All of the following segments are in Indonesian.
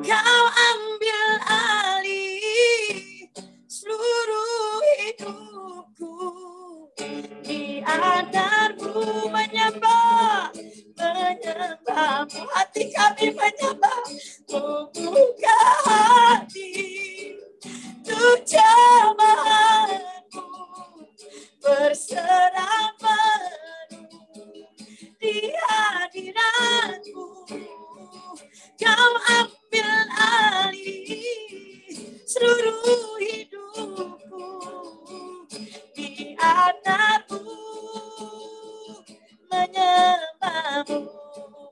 Kau ambil alih seluruh hidupku. Di altar-Mu menyembah-Mu, hati kami menyembah. Membuka hati untuk jamahan-Mu, berserah penuh di hadirat-Mu. Kau ambil alih seluruh hidupku. Di altar-Mu menyembah-Mu.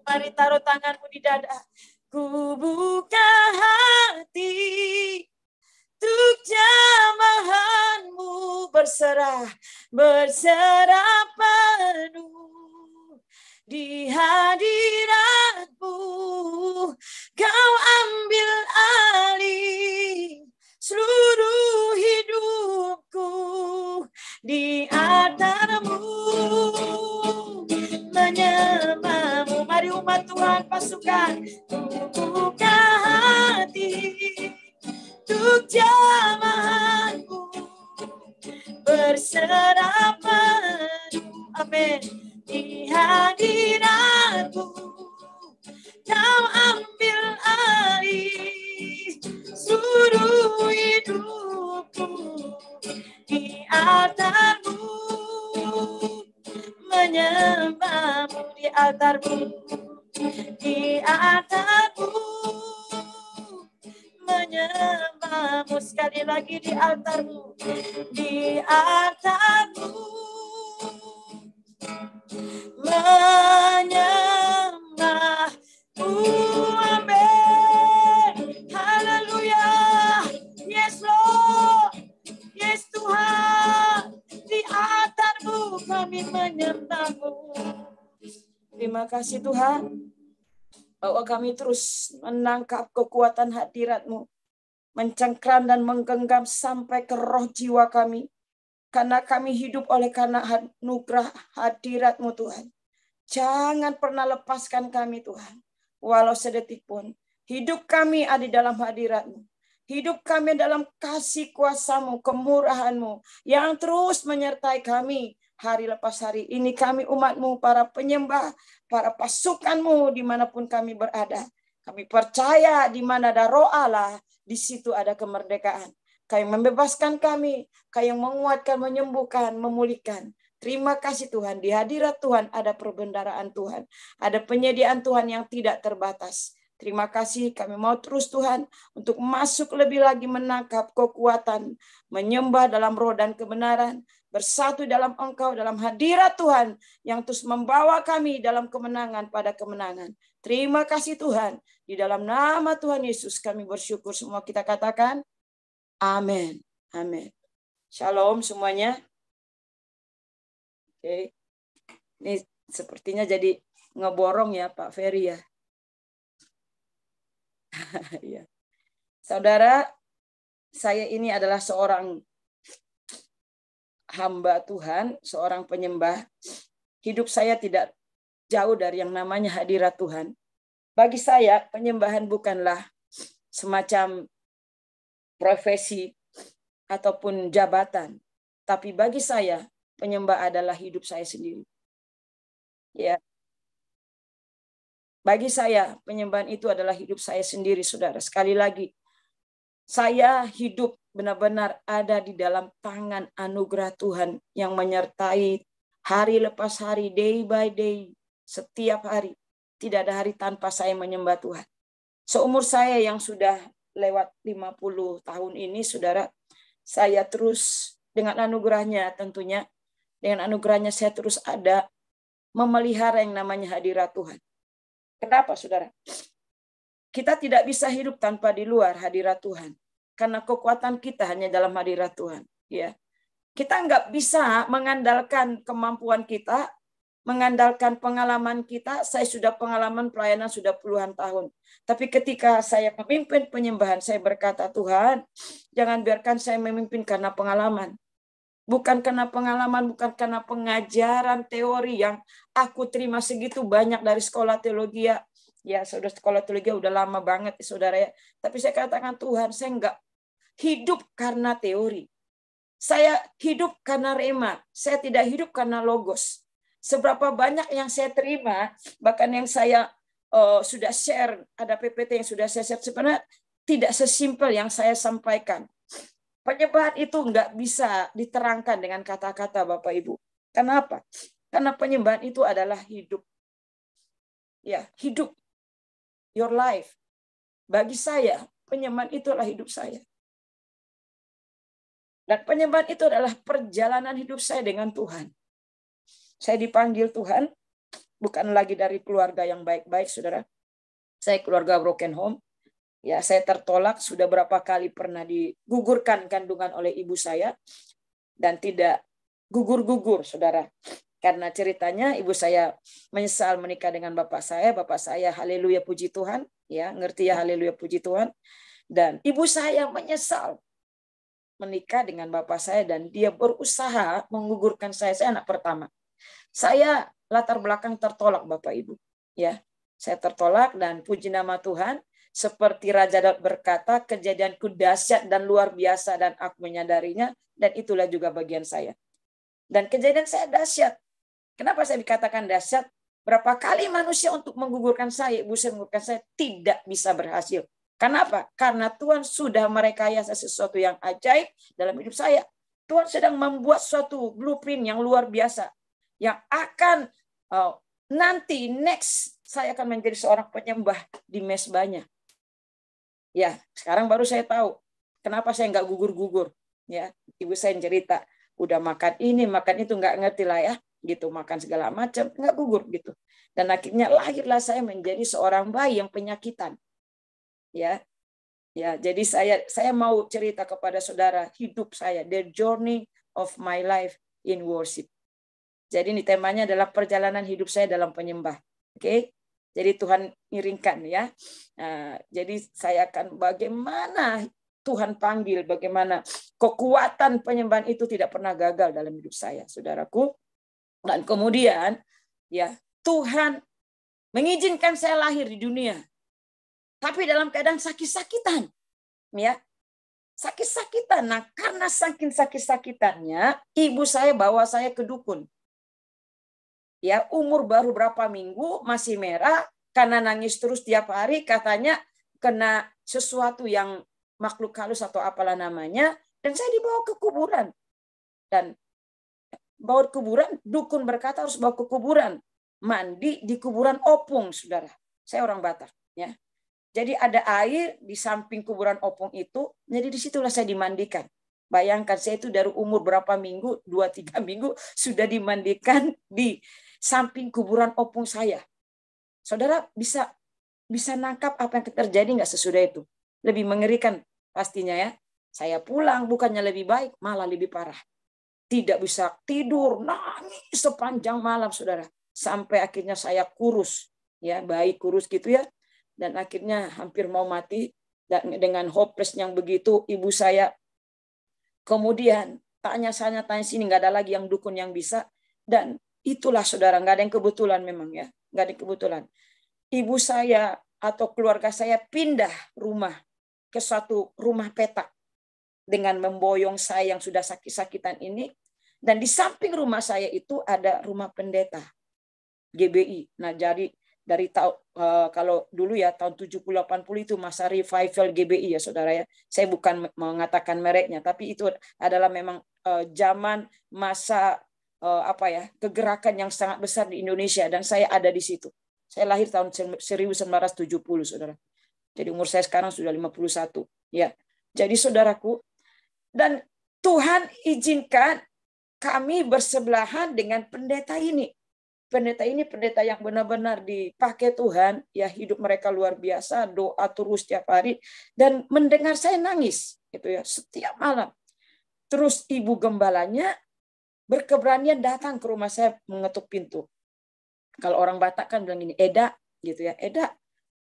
Mari taruh tanganmu di dada. Ku buka hati untuk jamahan-Mu, berserah penuh di hadirat-Mu. Kau ambil alih seluruh hidupku. Di altar-Mu menyembah-Mu. Mari umat Tuhan pasukan. Ku buka hati untuk jamahan-Mu, berserah penuh, amin, di hadirat-Mu. Kau ambil alih seluruh hidupku. Di altar-Mu menyembah-Mu. Di altar-Mu, di altar-Mu menyembah-Mu. Sekali lagi, di altar-Mu, di altar-Mu menyembah-Mu. Amin. Haleluya. Yes Lord. Yes Tuhan. Di altar-Mu kami menyembah-Mu. Terima kasih Tuhan, bahwa kami terus menangkap kekuatan hadirat-Mu, mencengkram dan menggenggam sampai ke roh jiwa kami. Karena kami hidup oleh karena anugerah hadirat-Mu Tuhan. Jangan pernah lepaskan kami Tuhan. Walau sedetik pun. Hidup kami ada di dalam hadirat-Mu. Hidup kami dalam kasih kuasa-Mu, kemurahan-Mu, yang terus menyertai kami hari lepas hari. Ini kami umat-Mu, para penyembah, para pasukan-Mu dimanapun kami berada. Kami percaya di mana ada roh Allah, di situ ada kemerdekaan. Kau yang membebaskan kami, Kau yang menguatkan, menyembuhkan, memulihkan. Terima kasih Tuhan, di hadirat Tuhan ada perbendaharaan Tuhan. Ada penyediaan Tuhan yang tidak terbatas. Terima kasih, kami mau terus Tuhan untuk masuk lebih lagi menangkap kekuatan, menyembah dalam roh dan kebenaran, bersatu dalam Engkau, dalam hadirat Tuhan yang terus membawa kami dalam kemenangan pada kemenangan. Terima kasih Tuhan, di dalam nama Tuhan Yesus kami bersyukur. Semua kita katakan, amin. Amin. Shalom semuanya. Oke. Ini sepertinya jadi ngeborong ya Pak Ferry ya. Ya. Saudara, saya ini adalah seorang hamba Tuhan, seorang penyembah. Hidup saya tidak jauh dari yang namanya hadirat Tuhan. Bagi saya, penyembahan bukanlah semacam profesi ataupun jabatan. Tapi bagi saya, penyembah adalah hidup saya sendiri. Ya. Bagi saya, penyembahan itu adalah hidup saya sendiri, saudara. Sekali lagi, saya hidup benar-benar ada di dalam tangan anugerah Tuhan yang menyertai hari lepas hari, day by day, setiap hari. Tidak ada hari tanpa saya menyembah Tuhan. Seumur saya yang sudah lewat 50 tahun ini, saudara, saya terus dengan anugerahnya tentunya, dengan anugerahnya saya terus ada memelihara yang namanya hadirat Tuhan. Kenapa, saudara? Kita tidak bisa hidup tanpa di luar hadirat Tuhan. Karena kekuatan kita hanya dalam hadirat Tuhan. Ya, kita nggak bisa mengandalkan kemampuan kita, mengandalkan pengalaman kita. Saya sudah pengalaman pelayanan sudah puluhan tahun. Tapi ketika saya memimpin penyembahan, saya berkata, Tuhan, jangan biarkan saya memimpin karena pengalaman. Bukan karena pengalaman, bukan karena pengajaran teori yang aku terima segitu banyak dari sekolah teologi. Ya, saudara, sekolah teologi udah lama banget, saudara ya. Tapi saya katakan, Tuhan, saya enggak hidup karena teori. Saya hidup karena rema. Saya tidak hidup karena logos. Seberapa banyak yang saya terima, bahkan yang saya sudah share, ada PPT yang sudah saya share, sebenarnya tidak sesimpel yang saya sampaikan. Penyembahan itu enggak bisa diterangkan dengan kata-kata, Bapak Ibu. Kenapa? Karena penyembahan itu adalah hidup. Ya, hidup. Your life. Bagi saya, penyembahan itu adalah hidup saya. Dan penyembahan itu adalah perjalanan hidup saya dengan Tuhan. Saya dipanggil Tuhan, bukan lagi dari keluarga yang baik-baik, saudara. Saya keluarga broken home. Ya, saya tertolak, sudah berapa kali pernah digugurkan kandungan oleh ibu saya. Dan tidak gugur-gugur, saudara. Karena ceritanya ibu saya menyesal menikah dengan bapak saya haleluya puji Tuhan. Ya, ngerti ya, haleluya puji Tuhan. Dan ibu saya menyesal menikah dengan bapak saya dan dia berusaha menggugurkan saya. Saya anak pertama. Saya latar belakang tertolak, Bapak Ibu. Ya, saya tertolak dan puji nama Tuhan. Seperti Raja Daud berkata, kejadianku dahsyat dan luar biasa dan aku menyadarinya, dan itulah juga bagian saya. Dan kejadian saya dahsyat. Kenapa saya dikatakan dahsyat? Berapa kali manusia untuk menggugurkan saya, ibu saya menggugurkan saya, tidak bisa berhasil. Kenapa? Karena Tuhan sudah merekayasa sesuatu yang ajaib dalam hidup saya. Tuhan sedang membuat suatu blueprint yang luar biasa. Yang akan nanti next saya akan menjadi seorang penyembah di mesbahnya. Ya, sekarang baru saya tahu kenapa saya nggak gugur-gugur. Ya, ibu saya cerita, udah makan ini, makan itu, nggak ngerti lah ya. Gitu, makan segala macam, nggak gugur gitu. Dan akhirnya lahirlah saya menjadi seorang bayi yang penyakitan. Ya, jadi saya mau cerita kepada saudara hidup saya, the journey of my life in worship. Jadi ini temanya adalah perjalanan hidup saya dalam penyembah. Oke, jadi Tuhan iringkan ya. Nah, jadi saya akan bagaimana Tuhan panggil, bagaimana kekuatan penyembahan itu tidak pernah gagal dalam hidup saya, saudaraku. Dan kemudian ya Tuhan mengizinkan saya lahir di dunia. Tapi dalam keadaan sakit-sakitan. Ya. Sakit-sakitan. Nah, karena saking sakit-sakitannya, ibu saya bawa saya ke dukun. Ya, umur baru berapa minggu, masih merah, karena nangis terus tiap hari, katanya kena sesuatu yang makhluk halus atau apalah namanya, dan saya dibawa ke kuburan. Dan bawa ke kuburan, dukun berkata harus bawa ke kuburan. Mandi di kuburan opung, saudara. Saya orang Batak. Ya. Jadi ada air di samping kuburan opung itu, jadi disitulah saya dimandikan. Bayangkan saya itu dari umur berapa minggu, 2-3 minggu, sudah dimandikan di samping kuburan opung saya. Saudara bisa nangkap apa yang terjadi nggak sesudah itu? Lebih mengerikan pastinya ya. Saya pulang bukannya lebih baik, malah lebih parah. Tidak bisa tidur, nangis sepanjang malam, saudara. Sampai akhirnya saya kurus, ya bayi kurus gitu ya. Dan akhirnya hampir mau mati. Dan dengan hopeless yang begitu, ibu saya kemudian tanya sini, nggak ada lagi yang dukun yang bisa. Dan itulah saudara, nggak ada yang kebetulan memang ya, nggak ada yang kebetulan. Ibu saya atau keluarga saya pindah rumah ke suatu rumah petak dengan memboyong saya yang sudah sakit-sakitan ini. Dan di samping rumah saya itu ada rumah pendeta GBI. Nah, jadi dari kalau dulu ya tahun 70-80 itu masa revival GBI ya saudara ya. Saya bukan mengatakan mereknya, tapi itu adalah memang zaman masa kegerakan yang sangat besar di Indonesia dan saya ada di situ. Saya lahir tahun 1970 saudara. Jadi umur saya sekarang sudah 51 ya. Jadi saudaraku, dan Tuhan izinkan kami bersebelahan dengan pendeta ini. Pendeta ini pendeta yang benar-benar dipakai Tuhan, ya hidup mereka luar biasa, doa terus setiap hari dan mendengar saya nangis gitu ya setiap malam. Terus ibu gembalanya berkeberanian datang ke rumah saya mengetuk pintu. Kalau orang Batak kan bilang ini, Eda gitu ya. Eda,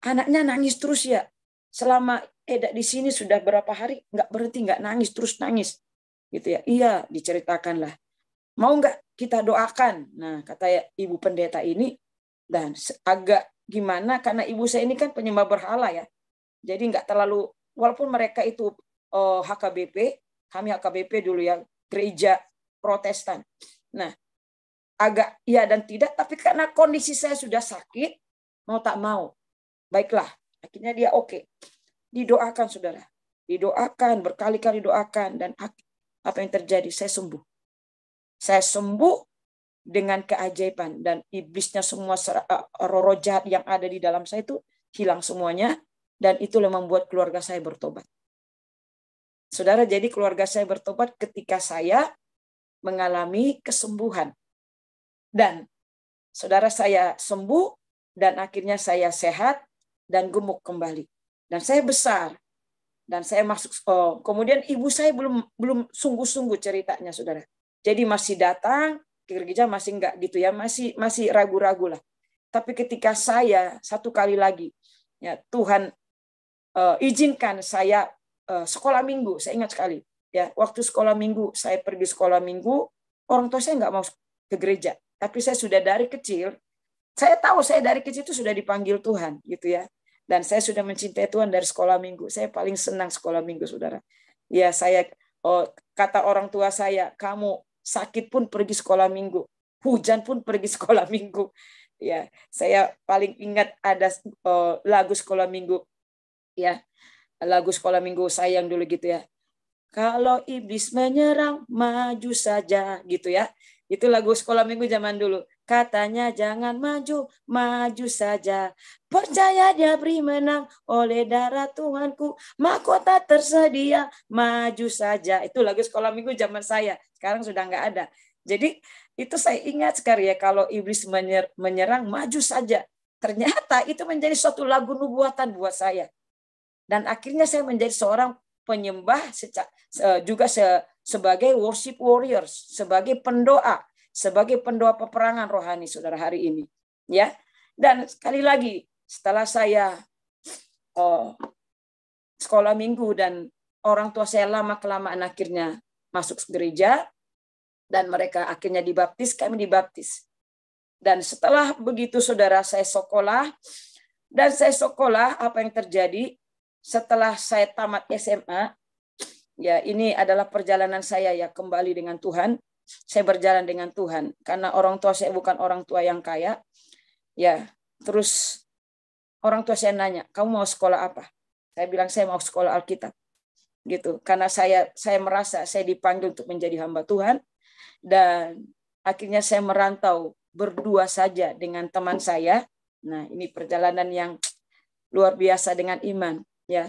anaknya nangis terus ya. Selama Eda di sini sudah berapa hari nggak berhenti, nggak nangis, terus nangis. Gitu ya. Iya, diceritakanlah. Mau nggak kita doakan? Nah, kata ibu pendeta ini, dan agak gimana, karena ibu saya ini kan penyembah berhala ya. Jadi nggak terlalu, walaupun mereka itu HKBP, kami HKBP dulu ya, gereja Protestan. Nah, agak ya dan tidak, tapi karena kondisi saya sudah sakit, mau tak mau, baiklah, akhirnya dia oke. Didoakan saudara, didoakan, berkali-kali doakan, dan apa yang terjadi? Saya sembuh. Saya sembuh dengan keajaiban, dan iblisnya semua roh jahat yang ada di dalam saya itu hilang semuanya, dan itulah membuat keluarga saya bertobat. Saudara, jadi keluarga saya bertobat ketika saya mengalami kesembuhan. Dan saudara, saya sembuh dan akhirnya saya sehat dan gemuk kembali. Dan saya besar. Dan saya masuk kemudian ibu saya belum sungguh-sungguh ceritanya, saudara. Jadi masih datang ke gereja, masih enggak gitu ya, masih ragu-ragu lah. Tapi ketika saya satu kali lagi ya Tuhan izinkan saya sekolah minggu, saya ingat sekali ya, waktu sekolah minggu saya pergi sekolah minggu, orang tua saya enggak mau ke gereja, tapi saya sudah dari kecil, saya tahu saya dari kecil itu sudah dipanggil Tuhan gitu ya. Dan saya sudah mencintai Tuhan dari sekolah minggu. Saya paling senang sekolah minggu, saudara. Ya, saya kata orang tua saya, kamu sakit pun pergi sekolah minggu, hujan pun pergi sekolah minggu. Ya, saya paling ingat ada lagu sekolah minggu. Ya, lagu sekolah minggu saya yang dulu gitu ya. Kalau iblis menyerang, maju saja gitu ya. Itu lagu sekolah minggu zaman dulu. Katanya jangan maju, maju saja. Percaya dia beri menang oleh darah Tuhanku. Mahkota tersedia, maju saja. Itu lagu sekolah minggu zaman saya. Sekarang sudah nggak ada. Jadi itu saya ingat sekali ya, kalau iblis menyerang, maju saja. Ternyata itu menjadi suatu lagu nubuatan buat saya. Dan akhirnya saya menjadi seorang penyembah juga sebagai worship warriors, sebagai pendoa peperangan rohani, saudara, hari ini ya. Dan sekali lagi, setelah saya sekolah minggu dan orang tua saya lama kelamaan akhirnya masuk gereja dan mereka akhirnya dibaptis, kami dibaptis. Dan setelah begitu, saudara, saya sekolah, apa yang terjadi setelah saya tamat SMA, ya ini adalah perjalanan saya ya kembali dengan Tuhan. Saya berjalan dengan Tuhan karena orang tua saya bukan orang tua yang kaya. Ya, terus orang tua saya nanya, "Kamu mau sekolah apa?" Saya bilang saya mau sekolah Alkitab. Gitu. Karena saya merasa saya dipanggil untuk menjadi hamba Tuhan, dan akhirnya saya merantau berdua saja dengan teman saya. Nah, ini perjalanan yang luar biasa dengan iman. Ya,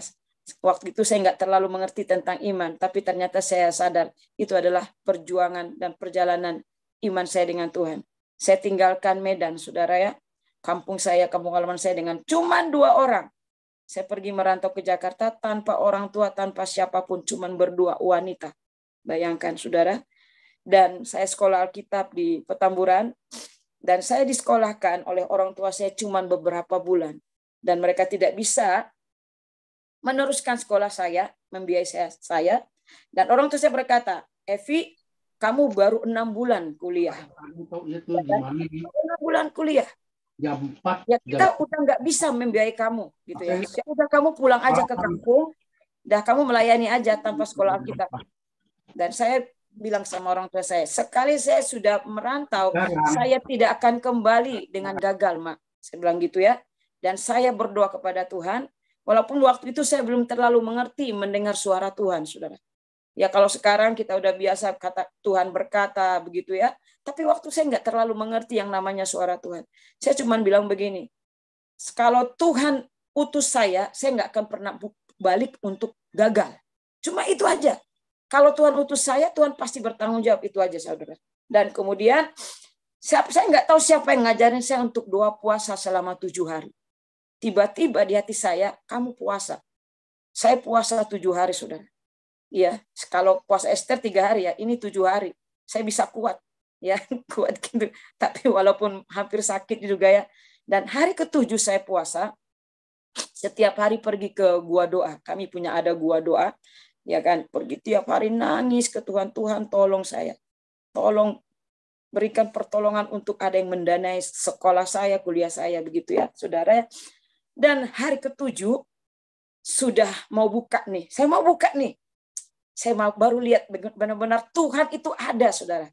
waktu itu saya nggak terlalu mengerti tentang iman, tapi ternyata saya sadar itu adalah perjuangan dan perjalanan iman saya dengan Tuhan. Saya tinggalkan Medan, saudara ya, kampung halaman saya dengan cuma 2 orang. Saya pergi merantau ke Jakarta tanpa orang tua, tanpa siapapun, cuma berdua wanita. Bayangkan, saudara. Dan saya sekolah Alkitab di Petamburan, dan saya disekolahkan oleh orang tua saya cuma beberapa bulan. Dan mereka tidak bisa meneruskan sekolah saya, membiayai saya. Dan orang tua saya berkata, "Evi, kamu baru 6 bulan kuliah." 6 bulan kuliah. Ya kita udah nggak bisa membiayai kamu, gitu ya. Ya udah kamu pulang aja ke kampung, dah kamu melayani aja tanpa sekolah Alkitab. Dan saya bilang sama orang tua saya, sekali saya sudah merantau, saya tidak akan kembali dengan gagal, Mak. Saya bilang gitu ya. Dan saya berdoa kepada Tuhan. Walaupun waktu itu saya belum terlalu mengerti mendengar suara Tuhan, saudara. Ya kalau sekarang kita udah biasa kata Tuhan berkata begitu ya. Tapi waktu saya nggak terlalu mengerti yang namanya suara Tuhan. Saya cuma bilang begini, kalau Tuhan utus saya nggak akan pernah balik untuk gagal. Cuma itu aja. Kalau Tuhan utus saya, Tuhan pasti bertanggung jawab, itu aja, saudara. Dan kemudian saya nggak tahu siapa yang ngajarin saya untuk doa puasa selama 7 hari. Tiba-tiba di hati saya, kamu puasa. Saya puasa 7 hari, saudara. Ya, kalau puasa Esther 3 hari ya, ini 7 hari. Saya bisa kuat, ya kuat gitu. Tapi walaupun hampir sakit juga ya. Dan hari ke-7 saya puasa, setiap hari pergi ke gua doa. Kami punya ada gua doa, ya kan. Pergi tiap hari nangis ke Tuhan, Tuhan tolong saya, tolong berikan pertolongan untuk ada yang mendanai sekolah saya, kuliah saya, begitu ya, saudara. Dan hari ke-7 sudah mau buka nih. Saya mau buka nih. Saya mau baru lihat benar-benar Tuhan itu ada, saudara.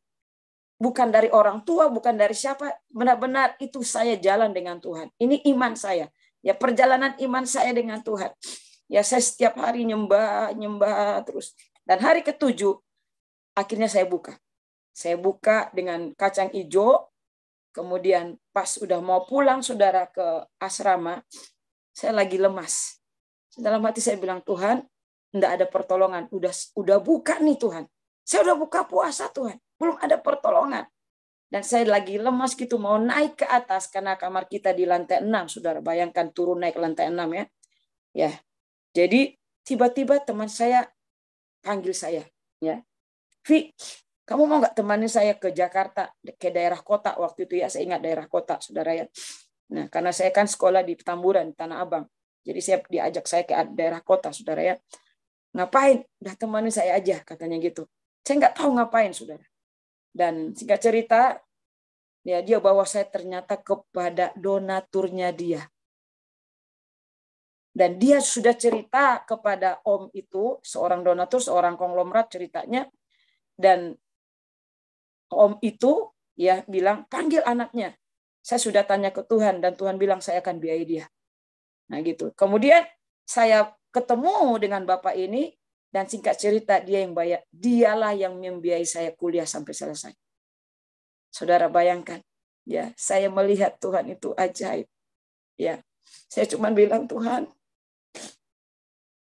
Bukan dari orang tua, bukan dari siapa. Benar-benar itu saya jalan dengan Tuhan. Ini iman saya. Ya, perjalanan iman saya dengan Tuhan. Ya, saya setiap hari nyembah terus. Dan hari ke-7 akhirnya saya buka. Saya buka dengan kacang hijau. Kemudian pas udah mau pulang saudara ke asrama, saya lagi lemas. Dalam hati saya bilang, Tuhan, enggak ada pertolongan. Udah buka nih Tuhan. Saya udah buka puasa Tuhan. Belum ada pertolongan. Dan saya lagi lemas gitu mau naik ke atas karena kamar kita di lantai 6, saudara. Bayangkan turun naik ke lantai 6 ya. Ya. Jadi tiba-tiba teman saya panggil saya, ya. Vi, kamu mau nggak temani saya ke Jakarta, ke daerah kota waktu itu ya, saya ingat daerah kota, saudara ya. Nah, karena saya kan sekolah di Petamburan, Tanah Abang. Jadi saya diajak saya ke daerah kota, saudara ya. Ngapain? Udah temani saya aja, katanya gitu. Saya nggak tahu ngapain, saudara. Dan singkat cerita, ya dia bawa saya ternyata kepada donaturnya dia. Dan dia sudah cerita kepada om itu, seorang donatur, seorang konglomerat ceritanya. Dan om itu ya bilang, panggil anaknya. Saya sudah tanya ke Tuhan dan Tuhan bilang saya akan biayai dia. Nah gitu. Kemudian saya ketemu dengan bapak ini dan singkat cerita dia yang bayar. Dialah yang membiayai saya kuliah sampai selesai. Saudara bayangkan, ya saya melihat Tuhan itu ajaib. Ya, saya cuma bilang Tuhan,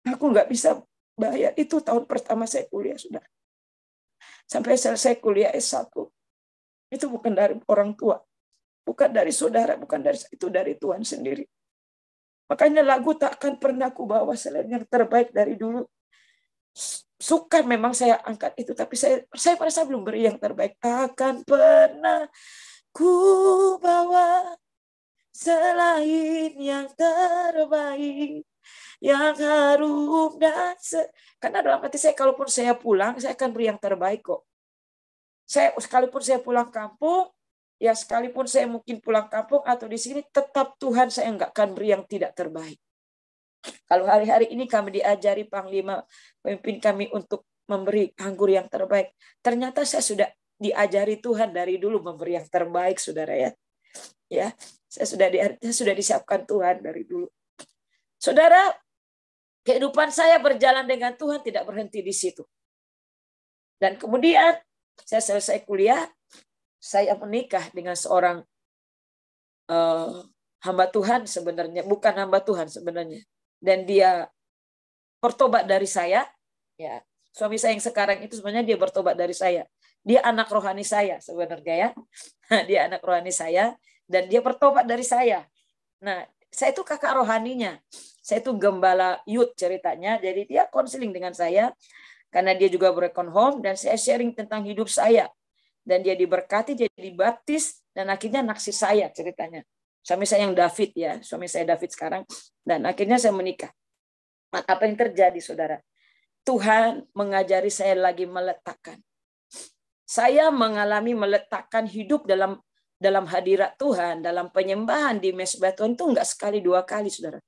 aku nggak bisa bayar itu tahun pertama saya kuliah, saudara. Sampai selesai kuliah S1. Itu bukan dari orang tua. Bukan dari saudara, bukan dari itu dari Tuhan sendiri. Makanya lagu tak akan pernah aku bawa selain yang terbaik dari dulu. Suka memang saya angkat itu, tapi saya merasa belum beri yang terbaik. Takkan pernah ku bawa selain yang terbaik, yang harum dan karena dalam hati saya kalaupun saya pulang, saya akan beri yang terbaik kok. Sekalipun saya pulang kampung, ya sekalipun saya mungkin pulang kampung atau di sini, tetap Tuhan saya enggak akan beri yang tidak terbaik. Kalau hari-hari ini kami diajari Panglima, pemimpin kami untuk memberi anggur yang terbaik. Ternyata saya sudah diajari Tuhan dari dulu memberi yang terbaik, saudara ya. Ya, saya sudah disiapkan Tuhan dari dulu. Saudara, kehidupan saya berjalan dengan Tuhan tidak berhenti di situ. Dan kemudian saya selesai kuliah, saya menikah dengan seorang hamba Tuhan sebenarnya, bukan hamba Tuhan sebenarnya. Dan dia bertobat dari saya. Ya, suami saya yang sekarang itu sebenarnya dia bertobat dari saya. Dia anak rohani saya sebenarnya ya. Dia anak rohani saya dan dia bertobat dari saya. Nah, saya itu kakak rohaninya. Saya itu gembala youth ceritanya. Jadi dia konseling dengan saya karena dia juga broken home dan saya sharing tentang hidup saya. Dan dia diberkati, dia dibaptis dan akhirnya naksir saya ceritanya. Suami saya yang David ya, suami saya David sekarang. Dan akhirnya saya menikah. Apa yang terjadi, saudara? Tuhan mengajari saya lagi meletakkan. Saya mengalami meletakkan hidup dalam hadirat Tuhan, dalam penyembahan di mezbah Tuhan itu enggak sekali dua kali, saudara.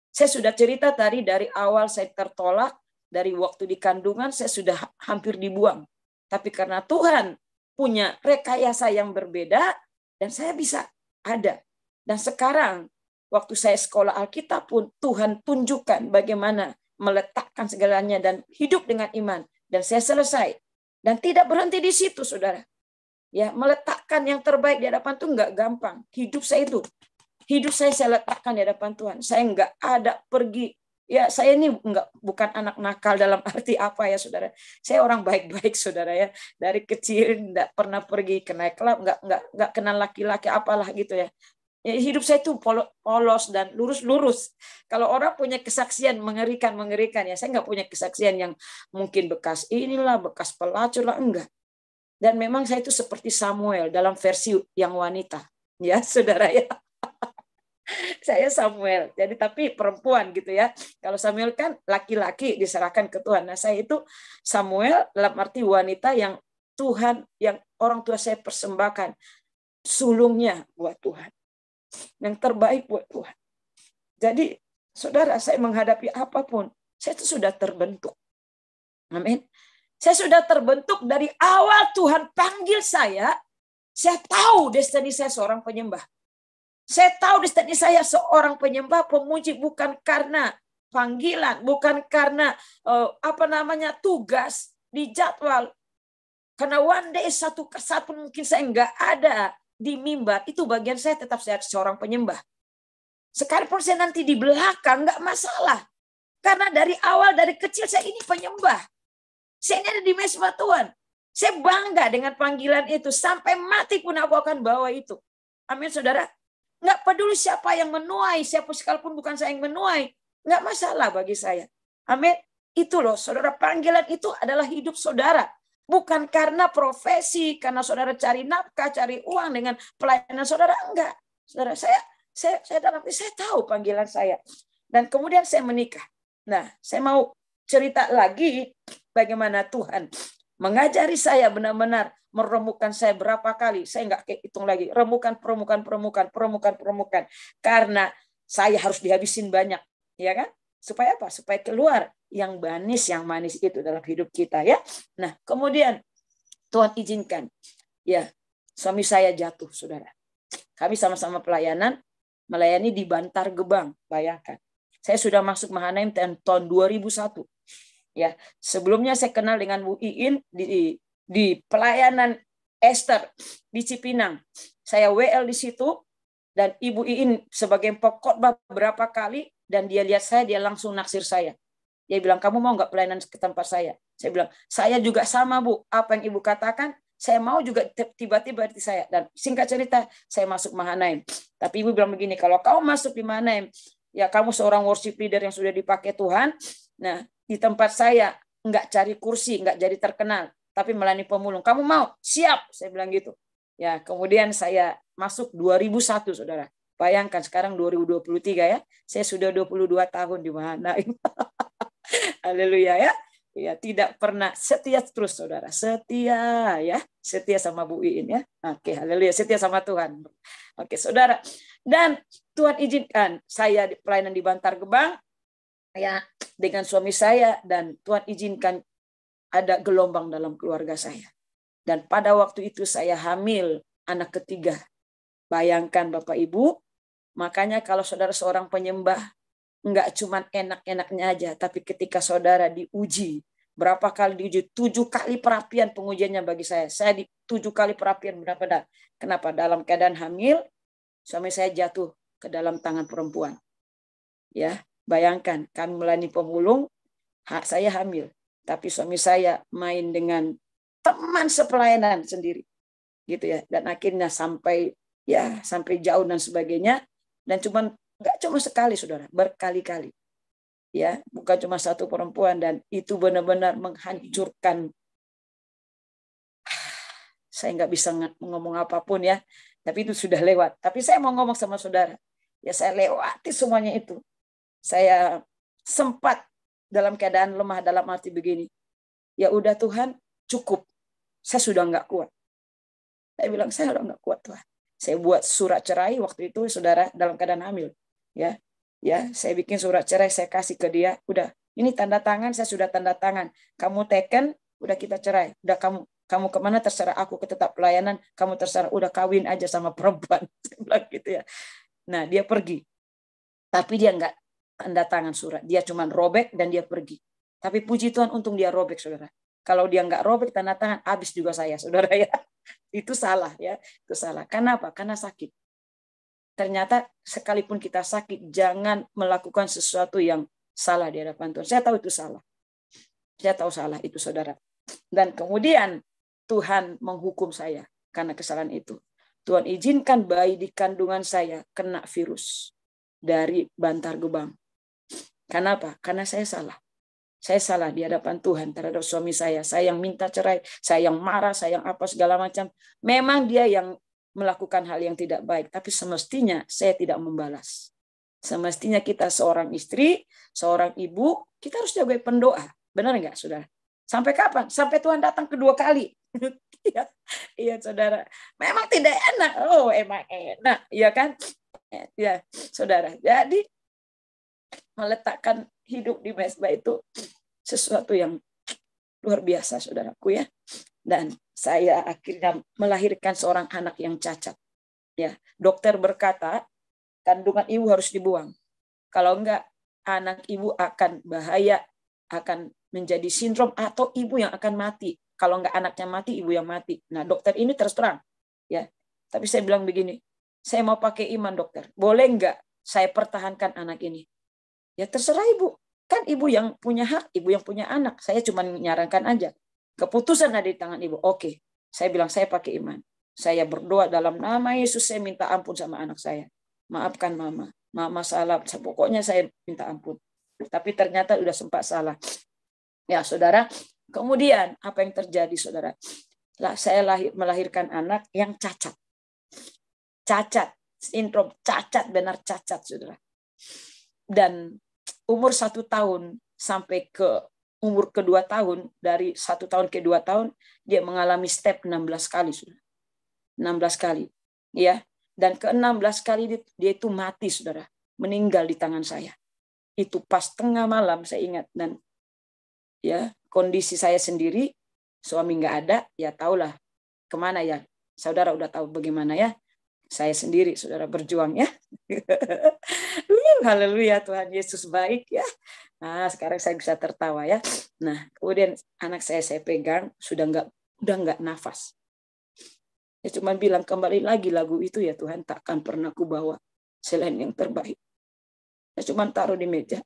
Saya sudah cerita tadi dari awal saya tertolak, dari waktu di kandungan saya sudah hampir dibuang. Tapi karena Tuhan punya rekayasa yang berbeda dan saya bisa ada. Dan sekarang waktu saya sekolah Alkitab pun Tuhan tunjukkan bagaimana meletakkan segalanya dan hidup dengan iman. Dan saya selesai. Dan tidak berhenti di situ, saudara. Ya, meletakkan yang terbaik di hadapan Tuhan enggak gampang. Hidup saya letakkan di hadapan Tuhan. Saya enggak ada pergi. Ya, saya ini bukan anak nakal dalam arti apa ya, saudara. Saya orang baik-baik, saudara ya. Dari kecil enggak pernah pergi ke nightclub, enggak kenal laki-laki apalah gitu ya. Ya, hidup saya itu polos dan lurus-lurus. Kalau orang punya kesaksian mengerikan ya, saya enggak punya kesaksian yang mungkin bekas inilah, bekas pelacur lah, enggak. Dan memang saya itu seperti Samuel dalam versi yang wanita, ya saudara ya. Saya Samuel, jadi tapi perempuan gitu ya. Kalau Samuel kan laki-laki diserahkan ke Tuhan. Nah saya itu Samuel dalam arti wanita yang Tuhan yang orang tua saya persembahkan sulungnya buat Tuhan. Yang terbaik buat Tuhan. Jadi saudara, saya menghadapi apapun, saya itu sudah terbentuk. Amin. Saya sudah terbentuk dari awal Tuhan panggil saya tahu destiny saya seorang penyembah. Saya tahu destiny saya seorang penyembah, pemuji, bukan karena panggilan, bukan karena tugas di jadwal. Karena one day satu mungkin saya nggak ada di mimbar, itu bagian saya tetap saya seorang penyembah. Sekalipun saya nanti di belakang nggak masalah. Karena dari awal, dari kecil saya ini penyembah. Saya ini ada di mesbah Tuhan. Saya bangga dengan panggilan itu. Sampai mati pun aku akan bawa itu. Amin saudara. Nggak peduli siapa yang menuai. Siapa sekalipun bukan saya yang menuai. Nggak masalah bagi saya. Amin. Itu loh saudara. Panggilan itu adalah hidup saudara. Bukan karena profesi. Karena saudara cari nafkah, cari uang dengan pelayanan saudara. Enggak. Saudara, saya tahu panggilan saya. Dan kemudian saya menikah. Nah, saya mau cerita lagi bagaimana Tuhan mengajari saya benar-benar meremukan saya berapa kali. Saya nggak hitung lagi. Remukan. Karena saya harus dihabisin banyak. Ya kan? Supaya apa? Supaya keluar yang manis itu dalam hidup kita. Ya. Nah, kemudian Tuhan izinkan. Ya, suami saya jatuh, saudara. Kami sama-sama melayani di Bantar Gebang. Bayangkan. Saya sudah masuk Mahanaim tahun 2001. Ya, sebelumnya saya kenal dengan Bu Iin di pelayanan Esther di Cipinang. Saya WL di situ dan Ibu Iin sebagai pengkhotbah beberapa kali dan dia lihat saya, dia langsung naksir saya. Dia bilang, "Kamu mau nggak pelayanan ke tempat saya?" Saya bilang, "Saya juga sama, Bu. Apa yang Ibu katakan, saya mau juga." Tiba-tiba di saya. Dan singkat cerita, saya masuk Mahanaim. Tapi Ibu bilang begini, "Kalau kau masuk di Mahanaim, ya kamu seorang worship leader yang sudah dipakai Tuhan. Nah, di tempat saya nggak cari kursi, nggak jadi terkenal, tapi melayani pemulung. Kamu mau?" "Siap," saya bilang gitu. Ya, kemudian saya masuk 2001, saudara. Bayangkan sekarang 2023 ya. Saya sudah 22 tahun di Mahanaim. Haleluya ya. Ya, tidak pernah, setia terus saudara. Setia ya. Setia sama Bu Iin ya. Oke, haleluya. Setia sama Tuhan. Oke, saudara. Dan Tuhan izinkan saya pelayanan di Bantar Gebang ya dengan suami saya, dan Tuhan izinkan ada gelombang dalam keluarga saya. Dan pada waktu itu saya hamil anak ketiga. Bayangkan Bapak Ibu, makanya kalau saudara seorang penyembah, enggak cuma enak-enaknya aja, tapi ketika saudara diuji, berapa kali diuji? 7 kali perapian pengujiannya bagi saya. Saya di 7 kali perapian benar-benar. Kenapa? Dalam keadaan hamil, suami saya jatuh ke dalam tangan perempuan. Ya, bayangkan kami melayani pemulung, saya hamil, tapi suami saya main dengan teman sepelayanan sendiri, gitu ya. Dan akhirnya sampai jauh dan sebagainya. Dan nggak cuma sekali, saudara, berkali-kali. Ya, bukan cuma satu perempuan, dan itu benar-benar menghancurkan. Saya nggak bisa ngomong apapun ya, tapi itu sudah lewat. Tapi saya mau ngomong sama saudara, ya saya lewati semuanya itu. Saya sempat dalam keadaan lemah dalam arti begini. Ya udah Tuhan, cukup. Saya sudah nggak kuat. Saya bilang, saya udah nggak kuat Tuhan. Saya buat surat cerai waktu itu, saudara, dalam keadaan hamil. Ya, saya bikin surat cerai, saya kasih ke dia. Udah, ini tanda tangan, saya sudah tanda tangan. Kamu teken, udah kita cerai. Udah kamu kemana terserah, aku ke tetap pelayanan. Kamu terserah, udah kawin aja sama perempuan. Saya bilang gitu ya. Nah, dia pergi. Tapi dia nggak tanda tangan surat. Dia cuma robek dan dia pergi. Tapi puji Tuhan, untung dia robek, saudara. Kalau dia nggak robek tanda tangan, habis juga saya, saudara ya. Itu salah ya, itu salah. Kenapa? Karena sakit. Ternyata sekalipun kita sakit, jangan melakukan sesuatu yang salah di hadapan Tuhan. Saya tahu itu salah. Saya tahu salah itu, saudara. Dan kemudian Tuhan menghukum saya karena kesalahan itu. Tuhan izinkan bayi di kandungan saya kena virus dari Bantar Gebang. Kenapa? Karena saya salah. Saya salah di hadapan Tuhan terhadap suami saya. Saya yang minta cerai, saya yang marah, saya yang apa segala macam. Memang dia yang melakukan hal yang tidak baik, tapi semestinya saya tidak membalas. Semestinya kita seorang istri, seorang ibu, kita harus jaga pendoa. Benar enggak, saudara? Sampai kapan? Sampai Tuhan datang kedua kali. Iya, saudara. Memang tidak enak. Oh, emang enak. Iya kan? Ya, saudara. Jadi, meletakkan hidup di mezbah itu sesuatu yang luar biasa, saudaraku ya. Dan saya akhirnya melahirkan seorang anak yang cacat. Ya, dokter berkata, kandungan ibu harus dibuang. Kalau enggak, anak ibu akan bahaya, akan menjadi sindrom, atau ibu yang akan mati. Kalau enggak anaknya mati, ibu yang mati. Nah, dokter ini terus terang, ya. Tapi saya bilang begini, saya mau pakai iman, dokter. Boleh enggak saya pertahankan anak ini? Ya terserah ibu. Kan ibu yang punya hak, ibu yang punya anak. Saya cuma menyarankan aja. Keputusan ada di tangan ibu. Oke, saya bilang saya pakai iman. Saya berdoa dalam nama Yesus, saya minta ampun sama anak saya. Maafkan mama. Mama salah. Pokoknya saya minta ampun. Tapi ternyata udah sempat salah. Ya, saudara. Kemudian apa yang terjadi, saudara? Saya melahirkan anak yang cacat. Cacat. Sindrom cacat, benar cacat, saudara. Dan umur 1 tahun sampai ke umur kedua tahun, dari 1 tahun ke 2 tahun, dia mengalami step 16 kali, saudara. 16 kali. Ya. Dan ke-16 kali dia itu mati, saudara. Meninggal di tangan saya. Itu pas tengah malam, saya ingat. Dan ya, kondisi saya sendiri, suami nggak ada, ya tahulah kemana ya. Saudara udah tahu bagaimana ya. Saya sendiri, saudara, berjuang ya. Haleluya, Tuhan Yesus baik ya. Nah, sekarang saya bisa tertawa ya. Nah, kemudian anak saya pegang, udah nggak nafas. Ya cuma bilang, kembali lagi lagu itu ya Tuhan, takkan pernah ku bawa selain yang terbaik. Saya cuma taruh di meja.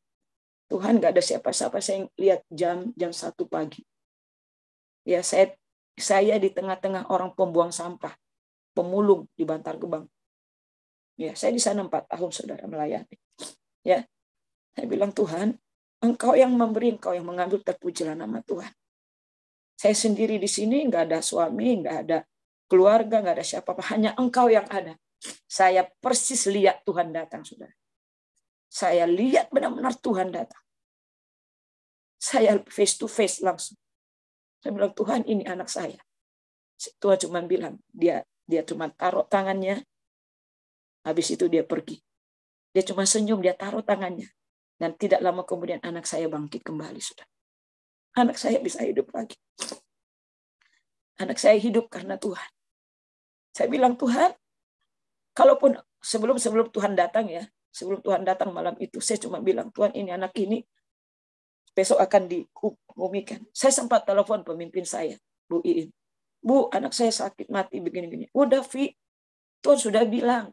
Tuhan, nggak ada siapa-siapa. Saya lihat jam 1 pagi. Ya, saya di tengah-tengah orang pembuang sampah, pemulung di Bantar Gebang. Ya, saya di sana 4 tahun, saudara, melayani. Ya, saya bilang, Tuhan, Engkau yang memberi, Engkau yang mengambil, terpujilah nama Tuhan. Saya sendiri di sini, nggak ada suami, nggak ada keluarga, nggak ada siapa-apa, hanya Engkau yang ada. Saya persis lihat Tuhan datang, saudara. Saya lihat benar-benar Tuhan datang. Saya face to face langsung. Saya bilang, Tuhan, ini anak saya. Tuhan cuma bilang, dia cuma taruh tangannya, habis itu dia pergi. Dia cuma senyum, dia taruh tangannya. Dan tidak lama kemudian anak saya bangkit kembali, sudah. Anak saya bisa hidup lagi. Anak saya hidup karena Tuhan. Saya bilang, Tuhan, kalaupun sebelum Tuhan datang ya, sebelum Tuhan datang malam itu, saya cuma bilang, Tuhan, ini anak ini besok akan dihukumikan. Saya sempat telepon pemimpin saya, Bu Iin. Bu, anak saya sakit, mati, begini-begini. Udah, Vi, Tuhan sudah bilang,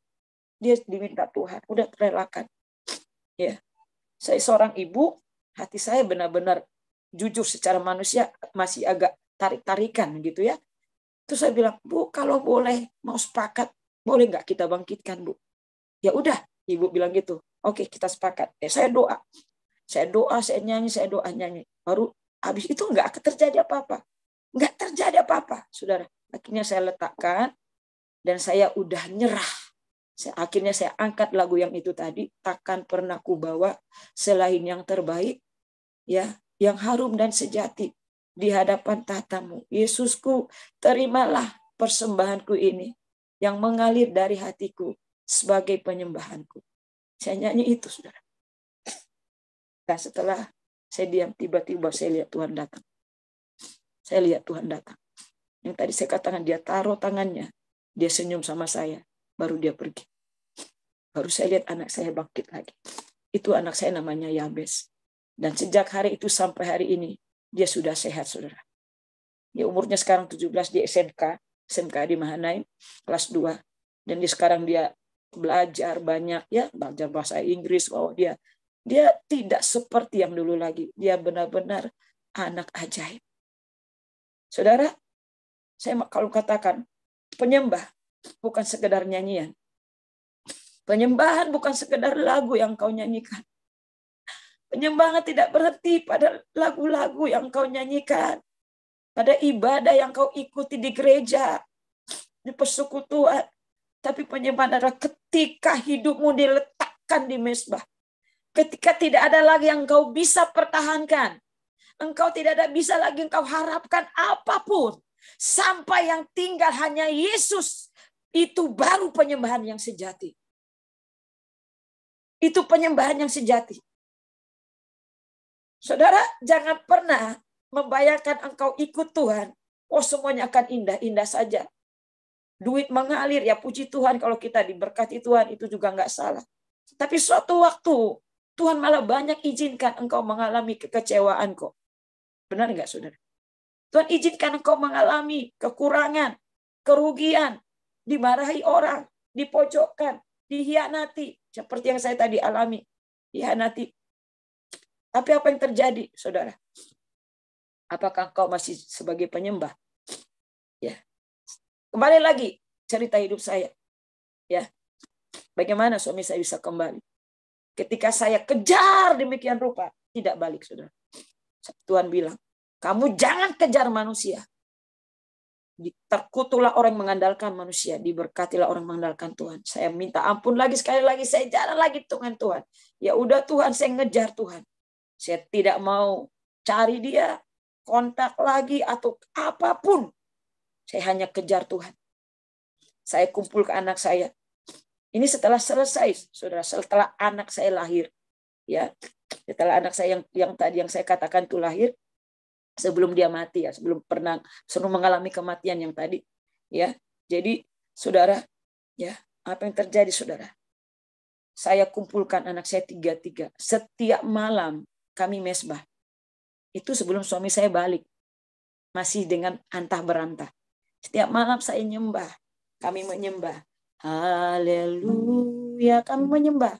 dia diminta Tuhan, udah relakan. Ya, saya seorang ibu, hati saya benar-benar jujur secara manusia masih agak tarik-tarikan gitu ya. Terus saya bilang, Bu, kalau boleh mau sepakat, boleh nggak kita bangkitkan, Bu? Ya udah, ibu bilang gitu. Oke, kita sepakat. Saya doa, saya nyanyi, nyanyi. Baru habis itu nggak akan terjadi apa-apa. Nggak terjadi apa-apa, saudara. Akhirnya saya letakkan dan saya udah nyerah. Akhirnya saya angkat lagu yang itu tadi, takkan pernah ku bawa selain yang terbaik, ya, yang harum dan sejati di hadapan tahta-Mu. Yesusku, terimalah persembahanku ini yang mengalir dari hatiku sebagai penyembahanku. Saya nyanyi itu, saudara. Dan setelah saya diam, tiba-tiba saya lihat Tuhan datang. Saya lihat Tuhan datang. Yang tadi saya katakan, dia taruh tangannya, dia senyum sama saya, baru dia pergi. Baru saya lihat anak saya bangkit lagi. Itu anak saya namanya Yabes. Dan sejak hari itu sampai hari ini, dia sudah sehat, saudara. Ya, umurnya sekarang 17, di SMK di Mahanaim, kelas 2. Dan sekarang dia belajar banyak, ya, belajar bahasa Inggris. Oh, dia tidak seperti yang dulu lagi. Dia benar-benar anak ajaib. Saudara, saya kalau katakan, penyembah bukan sekedar nyanyian. Penyembahan bukan sekedar lagu yang kau nyanyikan. Penyembahan tidak berhenti pada lagu-lagu yang kau nyanyikan. Pada ibadah yang kau ikuti di gereja, di persekutuan. Tapi penyembahan adalah ketika hidupmu diletakkan di mezbah. Ketika tidak ada lagi yang kau bisa pertahankan. Engkau tidak ada bisa lagi engkau harapkan apapun. Sampai yang tinggal hanya Yesus. Itu baru penyembahan yang sejati. Itu penyembahan yang sejati. Saudara, jangan pernah membayangkan engkau ikut Tuhan. Oh, semuanya akan indah-indah saja. Duit mengalir, ya puji Tuhan kalau kita diberkati Tuhan, itu juga nggak salah. Tapi suatu waktu, Tuhan malah banyak izinkan engkau mengalami kekecewaan kok. Benar nggak, saudara? Tuhan izinkan engkau mengalami kekurangan, kerugian, dimarahi orang, dipojokkan, dihianati. Seperti yang saya tadi alami, dihianati. Tapi apa yang terjadi, saudara? Apakah engkau masih sebagai penyembah? Ya. Kembali lagi cerita hidup saya. Ya. Bagaimana suami saya bisa kembali? Ketika saya kejar demikian rupa, tidak balik, saudara. Tuhan bilang, kamu jangan kejar manusia. Terkutulah orang mengandalkan manusia, diberkatilah orang mengandalkan Tuhan. Saya minta ampun lagi, sekali lagi saya jalan lagi dengan Tuhan. Ya udah Tuhan, saya ngejar Tuhan. Saya tidak mau cari dia, kontak lagi atau apapun. Saya hanya kejar Tuhan. Saya kumpul ke anak saya. Ini setelah selesai, saudara, setelah anak saya lahir. Ya, setelah anak saya yang tadi yang saya katakan itu lahir, sebelum dia mati ya, sebelum mengalami kematian yang tadi. Ya, jadi saudara, ya, apa yang terjadi, saudara? Saya kumpulkan anak saya 3-3. Setiap malam kami mesbah. Itu sebelum suami saya balik. Masih dengan antah berantah. Setiap malam saya nyembah. Kami menyembah. Haleluya. Kami menyembah.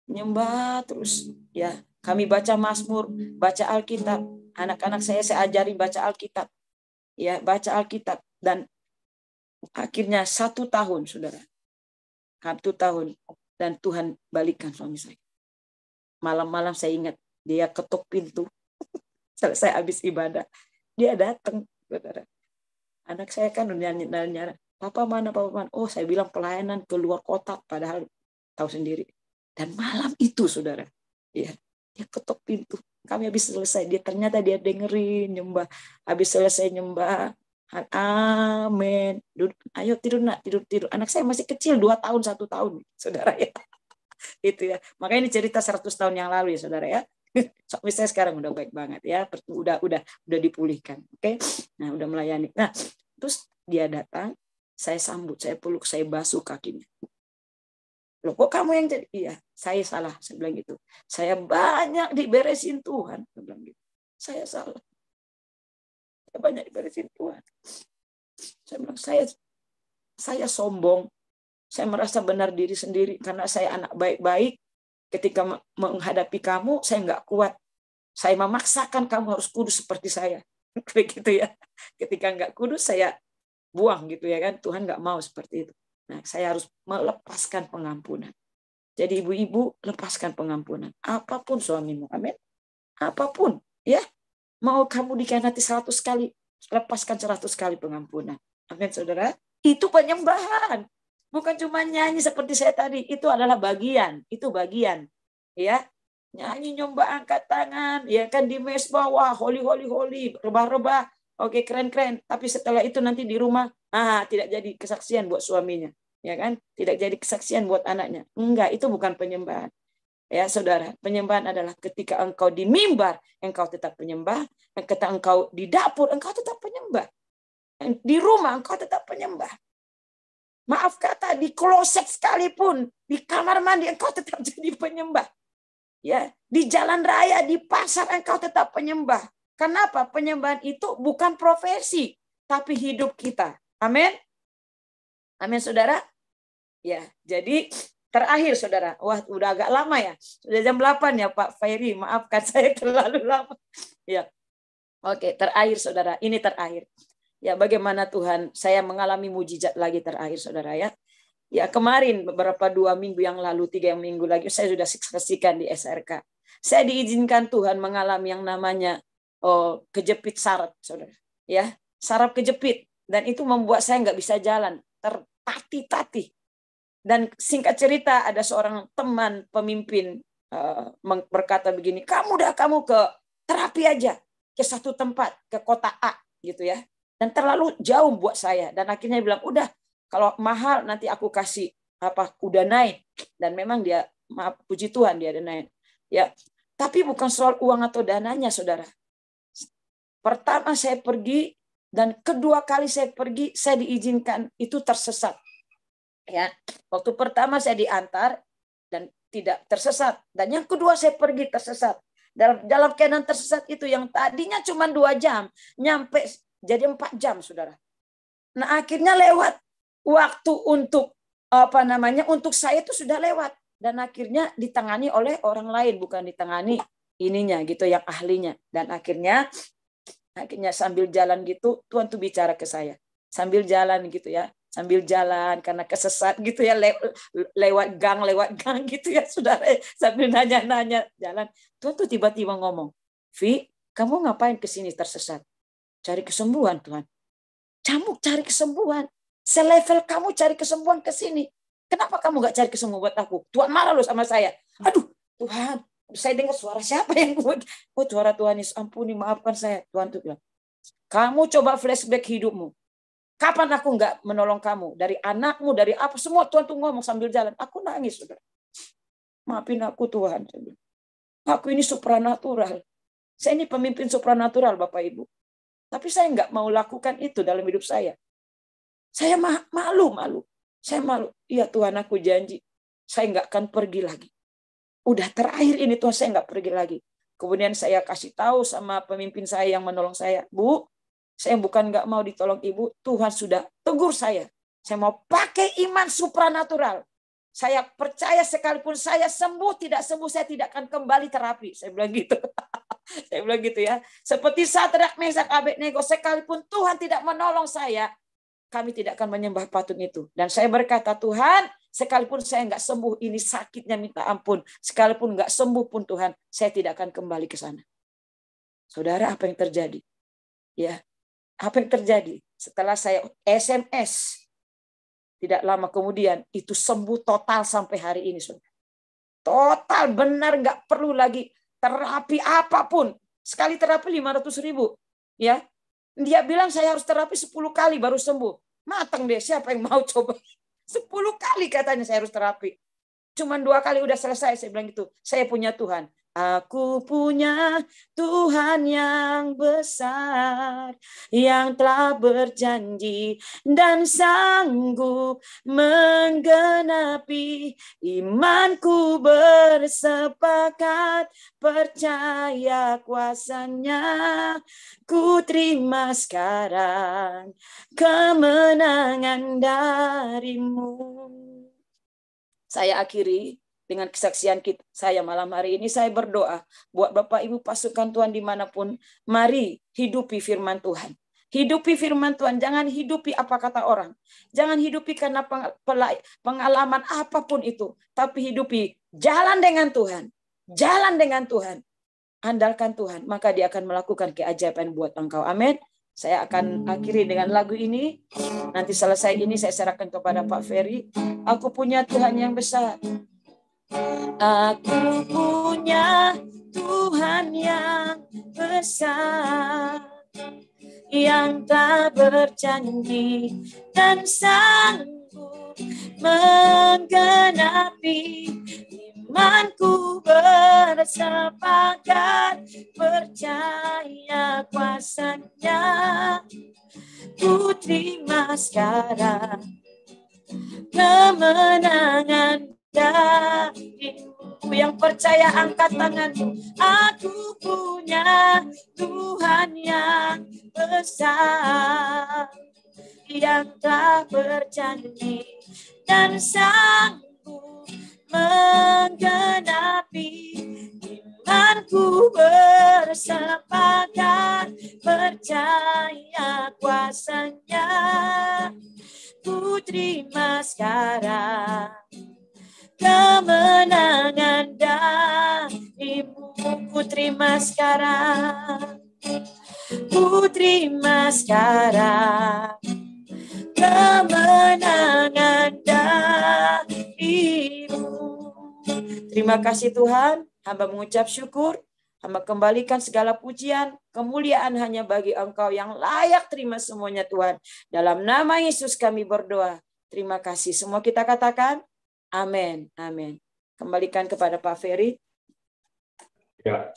Menyembah terus. Ya, kami baca Mazmur, baca Alkitab. Anak-anak saya ajari baca Alkitab. Ya, baca Alkitab. Dan akhirnya 1 tahun, saudara. 1 tahun. Dan Tuhan balikan suami saya. Malam-malam saya ingat. Dia ketuk pintu. Selesai habis ibadah. Dia datang, saudara. Anak saya kan udah nyanyi. Papa mana, Papa mana? Oh, saya bilang pelayanan ke luar kota. Padahal tahu sendiri. Dan malam itu, saudara. Ya, dia ketuk pintu. Kami habis selesai. Ternyata dia dengerin, nyembah. Habis selesai nyembah. Amin. Ayo tidur nak, tidur. Anak saya masih kecil, 2 tahun, 1 tahun. Saudara ya. Itu ya. Makanya ini cerita 100 tahun yang lalu ya, saudara ya. Suami saya sekarang udah baik banget ya, udah dipulihkan, oke? Nah, udah melayani. Nah, terus dia datang, saya sambut, saya peluk, saya basuh kakinya. Loh, kok kamu yang jadi? Iya, saya salah, saya bilang gitu. Saya banyak diberesin Tuhan, saya bilang gitu. Saya salah. Saya banyak diberesin Tuhan. Saya bilang saya sombong. Saya merasa benar diri sendiri karena saya anak baik-baik. Ketika menghadapi kamu, saya nggak kuat. Saya memaksakan kamu harus kudus seperti saya. Begitu ya. Ketika nggak kudus, saya buang gitu ya kan. Tuhan nggak mau seperti itu. Nah, saya harus melepaskan pengampunan. Jadi ibu-ibu, lepaskan pengampunan. Apapun suamimu, amin. Apapun, ya. Mau kamu dikhianati 100 kali, lepaskan 100 kali pengampunan. Amin, saudara. Itu penyembahan. Bukan cuma nyanyi seperti saya tadi, itu adalah bagian, ya. Nyanyi, nyembah, angkat tangan, ya kan di mesbah, wah, holy, rebah-rebah, oke, keren. Tapi setelah itu nanti di rumah, tidak jadi kesaksian buat suaminya, ya kan? Tidak jadi kesaksian buat anaknya. Enggak, itu bukan penyembahan. Ya, saudara, penyembahan adalah ketika engkau di mimbar, engkau tetap penyembah, ketika engkau di dapur, engkau tetap penyembah. Di rumah, engkau tetap penyembah. Maaf kata, di kloset sekalipun, di kamar mandi, engkau tetap jadi penyembah. Ya, di jalan raya, di pasar, engkau tetap penyembah. Kenapa? Penyembahan itu bukan profesi, tapi hidup kita. Amin. Amin, saudara. Ya, jadi terakhir, saudara. Wah, udah agak lama ya. Sudah jam 8 ya, Pak Ferry. Maafkan saya terlalu lama. Ya. Oke, terakhir, saudara. Ini terakhir. Ya, bagaimana Tuhan, saya mengalami mujizat lagi terakhir, saudara ya. Ya, kemarin beberapa 2 minggu yang lalu, 3 minggu lagi, saya sudah saksikan di SRK. Saya diizinkan Tuhan mengalami yang namanya kejepit saraf, saudara. Ya, saraf kejepit. Dan itu membuat saya nggak bisa jalan, tertatih-tatih. Dan singkat cerita, ada seorang teman pemimpin berkata begini, kamu ke terapi aja. ke satu tempat, ke kota A gitu ya. Dan terlalu jauh buat saya. Dan akhirnya bilang, udah kalau mahal nanti aku kasih udah naik. Dan memang dia, maaf, puji Tuhan dia ada naik. Ya, tapi bukan soal uang atau dananya, saudara. Pertama saya pergi dan kedua kali saya pergi, saya diizinkan itu tersesat. Ya, waktu pertama saya diantar dan tidak tersesat. Dan yang kedua saya pergi tersesat. Dalam keadaan tersesat itu yang tadinya cuma 2 jam, nyampe jadi 4 jam, saudara. Nah akhirnya lewat waktu untuk untuk saya itu sudah lewat. Dan akhirnya ditangani oleh orang lain, bukan ditangani ininya gitu yang ahlinya. Dan akhirnya sambil jalan gitu Tuhan tuh bicara ke saya. Sambil jalan gitu ya. Sambil jalan karena kesesat gitu ya, lewat gang gitu ya, saudara, sambil nanya-nanya jalan. Tuhan tuh tiba-tiba ngomong, Vi, kamu ngapain kesini tersesat? Cari kesembuhan, Tuhan. Kamu cari kesembuhan. Selevel kamu cari kesembuhan ke sini. Kenapa kamu gak cari kesembuhan buat aku? Tuhan marah loh sama saya. Aduh, Tuhan, saya dengar suara siapa yang buat? Oh, suara Tuhan Yesus, ampuni, maafkan saya. Tuhan tuh bilang, kamu coba flashback hidupmu. Kapan aku nggak menolong kamu? Dari anakmu, dari apa, semua Tuhan tuh ngomong sambil jalan. Aku nangis, saudara. Maafin aku Tuhan. Aku ini supranatural. Saya ini pemimpin supranatural, Bapak Ibu. Tapi saya nggak mau lakukan itu dalam hidup saya. Saya malu. Saya malu. Iya Tuhan, aku janji. Saya nggak akan pergi lagi. Udah terakhir ini Tuhan, saya nggak pergi lagi. Kemudian saya kasih tahu sama pemimpin saya yang menolong saya. Bu, saya bukan nggak mau ditolong Ibu, Tuhan sudah tegur saya. Saya mau pakai iman supranatural. Saya percaya sekalipun saya sembuh, tidak sembuh, saya tidak akan kembali terapi. Saya bilang gitu. Saya bilang gitu ya. Seperti Sadrak, Mesak, Abednego, sekalipun Tuhan tidak menolong saya, kami tidak akan menyembah patung itu. Dan saya berkata, Tuhan, sekalipun saya nggak sembuh, ini sakitnya minta ampun. Sekalipun nggak sembuh pun Tuhan, saya tidak akan kembali ke sana. Saudara, apa yang terjadi? Ya. Apa yang terjadi? Setelah saya SMS, tidak lama kemudian itu sembuh total sampai hari ini. Total, benar, nggak perlu lagi terapi apapun. Sekali terapi 500.000. Ya, dia bilang saya harus terapi 10 kali baru sembuh. Matang deh, siapa yang mau coba? 10 kali katanya saya harus terapi. Cuman 2 kali udah selesai, saya bilang gitu. Saya punya Tuhan. Aku punya Tuhan yang besar, yang telah berjanji dan sanggup menggenapi. Imanku bersepakat, percaya kuasanya. Ku terima sekarang kemenangan darimu. Saya akhiri dengan kesaksian saya malam hari ini. Saya berdoa buat Bapak Ibu pasukan Tuhan dimanapun. Mari hidupi firman Tuhan. Hidupi firman Tuhan. Jangan hidupi apa kata orang. Jangan hidupi karena pengalaman apapun itu. Tapi hidupi jalan dengan Tuhan. Jalan dengan Tuhan. Andalkan Tuhan. Maka dia akan melakukan keajaiban buat engkau. Amin. Saya akan akhiri dengan lagu ini. Nanti selesai ini saya serahkan kepada Pak Ferry. Aku punya Tuhan yang besar. Aku punya Tuhan yang besar, yang tak berjanji dan sanggup menggenapi. Imanku bersepakat, percaya kuasanya. Ku terima sekarang kemenangan darimu. Yang percaya angkat tanganmu. Aku punya Tuhan yang besar, yang tak berjanji dan sanggup menggenapi. Imanku bersepakat, percaya kuasanya. Ku terima sekarang kemenangan darimu. Ku terima sekarang, ku terima sekarang kemenangan darimu. Terima kasih Tuhan, hamba mengucap syukur. Hamba kembalikan segala pujian, kemuliaan hanya bagi Engkau yang layak terima semuanya Tuhan. Dalam nama Yesus kami berdoa. Terima kasih. Semua kita katakan, amin. Amin. Kembalikan kepada Pak Ferry. Ya,